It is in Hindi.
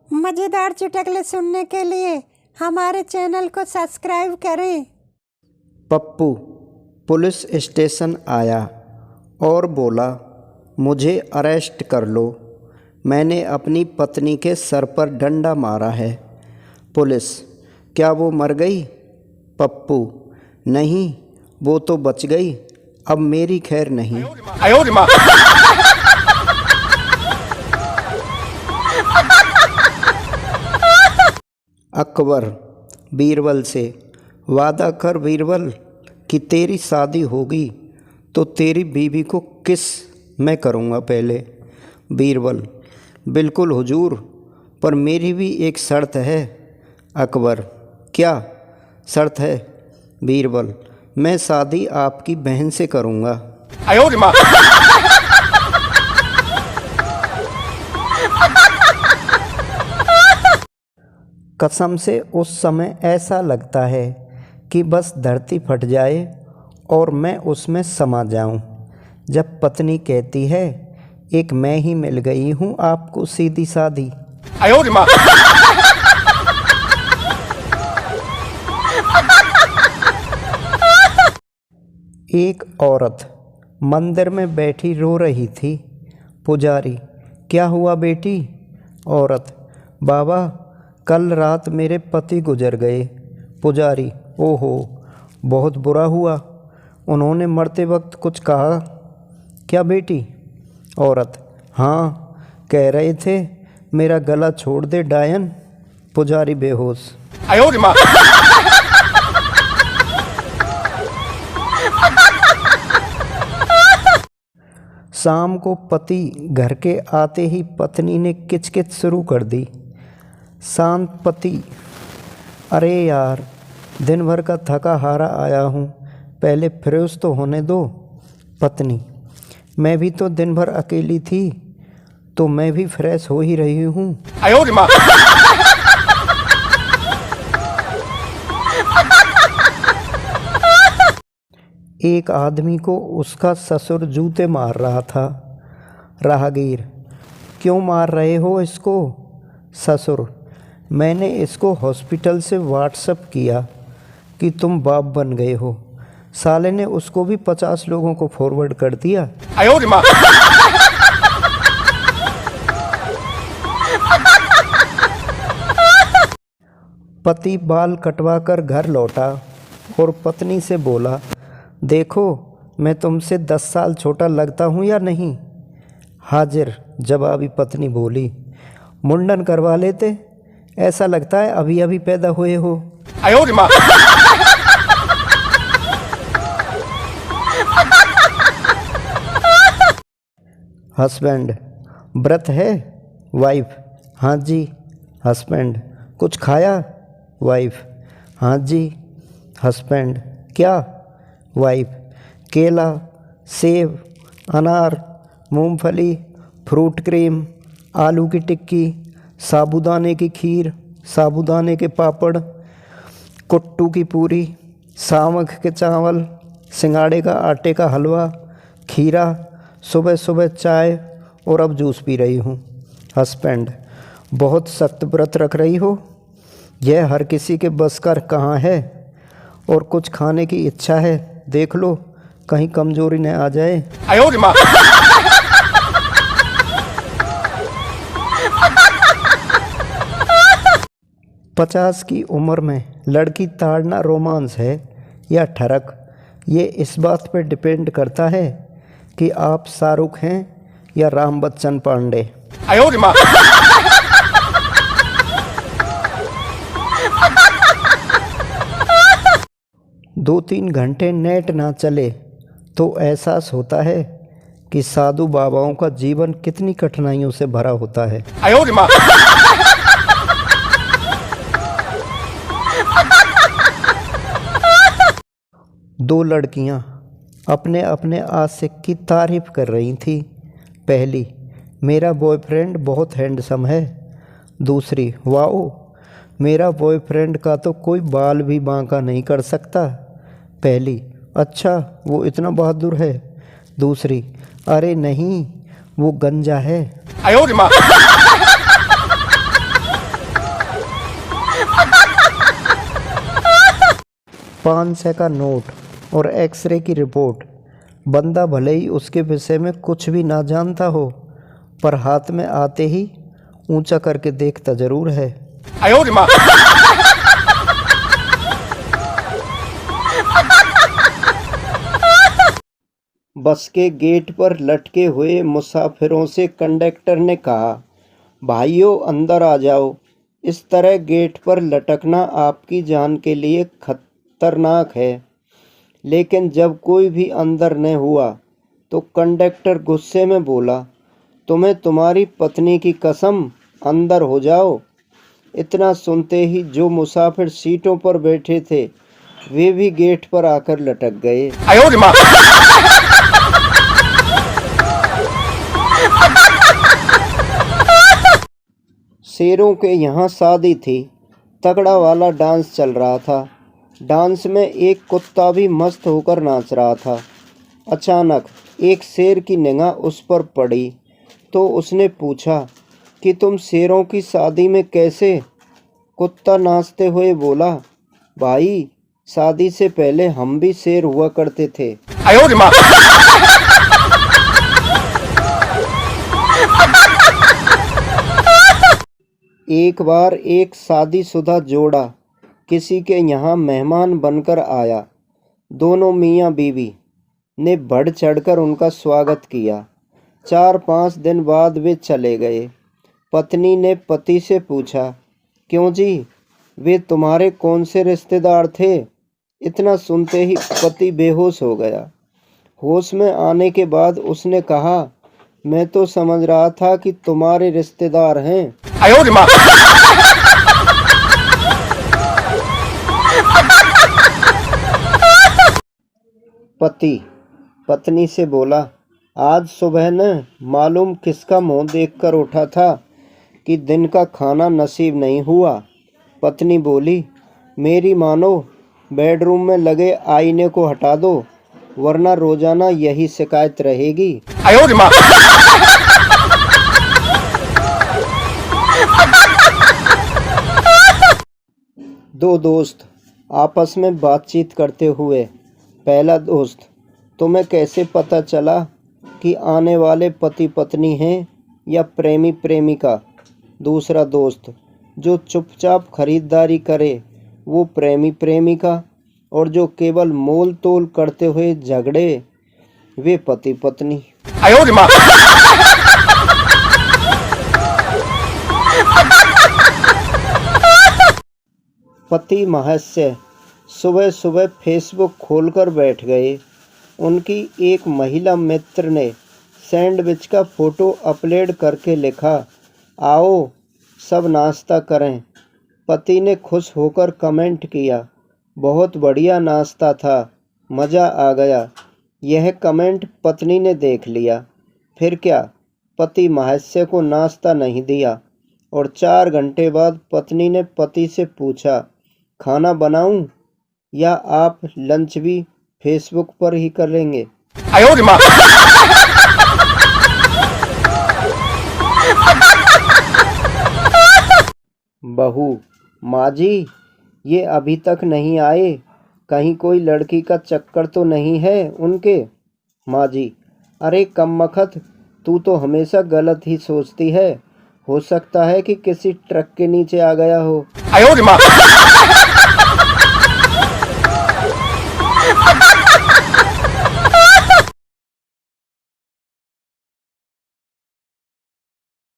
मज़ेदार चुटकुले सुनने के लिए हमारे चैनल को सब्सक्राइब करें। पप्पू पुलिस स्टेशन आया और बोला, मुझे अरेस्ट कर लो, मैंने अपनी पत्नी के सर पर डंडा मारा है। पुलिस, क्या वो मर गई? पप्पू, नहीं, वो तो बच गई, अब मेरी खैर नहीं। अकबर बीरबल से, वादा कर बीरबल कि तेरी शादी होगी तो तेरी बीवी को किस मैं करूँगा पहले। बीरबल, बिल्कुल हुजूर, पर मेरी भी एक शर्त है। अकबर, क्या शर्त है? बीरबल, मैं शादी आपकी बहन से करूँगा। कसम से उस समय ऐसा लगता है कि बस धरती फट जाए और मैं उसमें समा जाऊं, जब पत्नी कहती है, एक मैं ही मिल गई हूं आपको सीधी सादी। एक औरत मंदिर में बैठी रो रही थी। पुजारी, क्या हुआ बेटी? औरत, बाबा, कल रात मेरे पति गुजर गए। पुजारी, ओहो, बहुत बुरा हुआ, उन्होंने मरते वक्त कुछ कहा क्या बेटी? औरत, हाँ, कह रहे थे मेरा गला छोड़ दे डायन। पुजारी बेहोश। शाम को पति घर के आते ही पत्नी ने किचकिच शुरू कर दी। शांत पति, अरे यार, दिन भर का थका हारा आया हूँ, पहले फ्रेश तो होने दो। पत्नी, मैं भी तो दिन भर अकेली थी, तो मैं भी फ्रेश हो ही रही हूँ। एक आदमी को उसका ससुर जूते मार रहा था। राहगीर, क्यों मार रहे हो इसको? ससुर, मैंने इसको हॉस्पिटल से व्हाट्सएप किया कि तुम बाप बन गए हो, साले ने उसको भी 50 लोगों को फॉरवर्ड कर दिया। पति बाल कटवाकर घर लौटा और पत्नी से बोला, देखो मैं तुमसे 10 साल छोटा लगता हूँ या नहीं? हाजिर जवाबी पत्नी बोली, मुंडन करवा लेते, ऐसा लगता है अभी अभी पैदा हुए हो। हस्बैंड, व्रत है? वाइफ, हाँ जी। हस्बैंड, कुछ खाया? वाइफ, हाँ जी। हस्बैंड, क्या? वाइफ, केला, सेब, अनार, मूंगफली, फ्रूट क्रीम, आलू की टिक्की, साबूदाने की खीर, साबूदाने के पापड़, कुट्टू की पूरी, सामक के चावल, सिंगाड़े का आटे का हलवा, खीरा, सुबह सुबह चाय और अब जूस पी रही हूँ। हस्बैंड, बहुत सख्त व्रत रख रही हो, यह हर किसी के बस का कहाँ है। और कुछ खाने की इच्छा है, देख लो कहीं कमजोरी न आ जाए। 50 की उम्र में लड़की ताड़ना रोमांस है या ठरक, ये इस बात पर डिपेंड करता है कि आप शाहरुख हैं या राम बच्चन पांडे। 2-3 घंटे नेट ना चले तो एहसास होता है कि साधु बाबाओं का जीवन कितनी कठिनाइयों से भरा होता है। 2 लड़कियां अपने अपने आशिक की तारीफ कर रही थीं। पहली, मेरा बॉयफ्रेंड बहुत हैंडसम है। दूसरी, वाओ, मेरा बॉयफ्रेंड का तो कोई बाल भी बांका नहीं कर सकता। पहली, अच्छा, वो इतना बहादुर है। दूसरी, अरे नहीं, वो गंजा है। 500 का नोट और एक्सरे की रिपोर्ट। बंदा भले ही उसके विषय में कुछ भी ना जानता हो, पर हाथ में आते ही ऊंचा करके देखता जरूर है। बस के गेट पर लटके हुए मुसाफिरों से कंडक्टर ने कहा, भाइयों अंदर आ जाओ। इस तरह गेट पर लटकना आपकी जान के लिए खतरनाक है। लेकिन जब कोई भी अंदर न हुआ तो कंडक्टर गुस्से में बोला, तुम्हें तुम्हारी पत्नी की कसम, अंदर हो जाओ। इतना सुनते ही जो मुसाफिर सीटों पर बैठे थे वे भी गेट पर आकर लटक गए। शेरों के यहाँ शादी थी। तगड़ा वाला डांस चल रहा था। डांस में एक कुत्ता भी मस्त होकर नाच रहा था। अचानक एक शेर की निगाह उस पर पड़ी तो उसने पूछा कि तुम शेरों की शादी में कैसे? कुत्ता नाचते हुए बोला, भाई शादी से पहले हम भी शेर हुआ करते थे। एक बार एक शादीशुदा जोड़ा किसी के यहाँ मेहमान बनकर आया। दोनों मियाँ बीवी ने बढ़ चढ़कर उनका स्वागत किया। 4-5 दिन बाद वे चले गए। पत्नी ने पति से पूछा, क्यों जी, वे तुम्हारे कौन से रिश्तेदार थे? इतना सुनते ही पति बेहोश हो गया। होश में आने के बाद उसने कहा, मैं तो समझ रहा था कि तुम्हारे रिश्तेदार हैं। पति पत्नी से बोला, आज सुबह न मालूम किसका मुंह देखकर उठा था कि दिन का खाना नसीब नहीं हुआ। पत्नी बोली, मेरी मानो बेडरूम में लगे आईने को हटा दो, वरना रोजाना यही शिकायत रहेगी। दो दोस्त आपस में बातचीत करते हुए। पहला दोस्त, तुम्हें कैसे पता चला कि आने वाले पति पत्नी हैं या प्रेमी प्रेमिका? दूसरा दोस्त, जो चुपचाप खरीदारी करे वो प्रेमी प्रेमिका, और जो केवल मोल तोल करते हुए झगड़े वे पति पत्नी। पति महस्य सुबह सुबह फेसबुक खोलकर बैठ गए। उनकी एक महिला मित्र ने सैंडविच का फोटो अपलोड करके लिखा, आओ सब नाश्ता करें। पति ने खुश होकर कमेंट किया, बहुत बढ़िया नाश्ता था, मज़ा आ गया। यह कमेंट पत्नी ने देख लिया। फिर क्या, पति महस्य को नाश्ता नहीं दिया और 4 घंटे बाद पत्नी ने पति से पूछा, खाना बनाऊं या आप लंच भी फेसबुक पर ही करेंगे? बहू, माँ जी ये अभी तक नहीं आए, कहीं कोई लड़की का चक्कर तो नहीं है उनके? माँ जी, अरे कमबख्त, तू तो हमेशा गलत ही सोचती है। हो सकता है कि किसी ट्रक के नीचे आ गया हो।